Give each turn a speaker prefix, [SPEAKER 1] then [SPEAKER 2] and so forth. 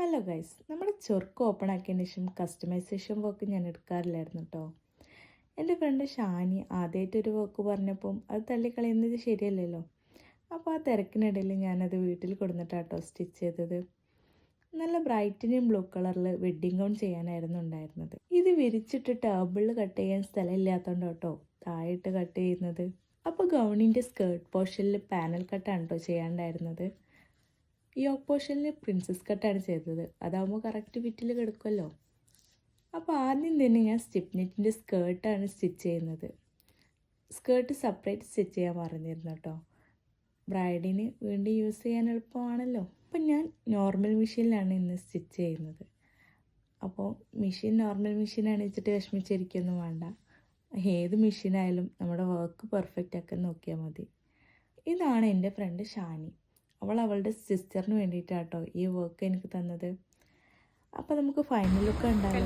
[SPEAKER 1] Hello guys, നമ്മുടെ ചൊർക്ക് open ആക്കിയതിന് ശേഷം കസ്റ്റമൈസേഷൻ വർക്ക് ഞാൻ എടുക്കാറില്ലായിരുന്നു കേട്ടോ. എൻ്റെ ഫ്രണ്ട് ഷാനി ആദ്യമായിട്ടൊരു വർക്ക് പറഞ്ഞപ്പം അത് തള്ളിക്കളയുന്നത് ശരിയല്ലല്ലോ. അപ്പോൾ ആ തിരക്കിനിടയിൽ ഞാനത് വീട്ടിൽ കൊടുന്നിട്ടാട്ടോ സ്റ്റിച്ച് ചെയ്തത്. നല്ല ബ്രൈറ്റിനും ബ്ലൂ കളറിൽ വെഡ്ഡിങ് ഗൗൺ ചെയ്യാനായിരുന്നു ഉണ്ടായിരുന്നത്. ഇത് വിരിച്ചിട്ട് ടേബിളിൽ കട്ട് ചെയ്യാൻ സ്ഥലമില്ലാത്തതുകൊണ്ട് കേട്ടോ താഴെയിട്ട് കട്ട് ചെയ്യുന്നത്. അപ്പോൾ ഗൗണിൻ്റെ സ്കേർട്ട് പോർഷനിൽ പാനൽ കട്ടാണ് കേട്ടോ ചെയ്യാണ്ടായിരുന്നത്. ഈ ഓപ്പോഷനിൽ പ്രിൻസസ് കട്ടാണ് ചെയ്തത്. അതാകുമ്പോൾ കറക്റ്റ് ഫിറ്റിൽ കിടക്കുമല്ലോ. അപ്പോൾ ആദ്യം തന്നെ ഞാൻ സ്റ്റിപ്നെറ്റിൻ്റെ സ്കേർട്ടാണ് സ്റ്റിച്ച് ചെയ്യുന്നത്. സ്കേർട്ട് സെപ്പറേറ്റ് സ്റ്റിച്ച് ചെയ്യാൻ പറഞ്ഞിരുന്നു കേട്ടോ. ബ്രൈഡിന് വീണ്ടും യൂസ് ചെയ്യാൻ എളുപ്പമാണല്ലോ. അപ്പം ഞാൻ നോർമൽ മെഷീനിലാണ് ഇന്ന് സ്റ്റിച്ച് ചെയ്യുന്നത്. അപ്പോൾ മെഷീൻ നോർമൽ മെഷീനാണ് വെച്ചിട്ട് വിഷമിച്ചിരിക്കൊന്നും വേണ്ട. ഏത് മെഷീനായാലും നമ്മുടെ വർക്ക് പെർഫെക്റ്റ് ആക്കാൻ നോക്കിയാൽ മതി. ഇതാണ് എൻ്റെ ഫ്രണ്ട് ഷാനി. അവളുടെ സിസ്റ്ററിന് വേണ്ടിയിട്ടാട്ടോ ഈ വർക്ക് എനിക്ക് തന്നത്. അപ്പോൾ നമുക്ക് ഫൈനൽ ലുക്ക് ഉണ്ടാകും.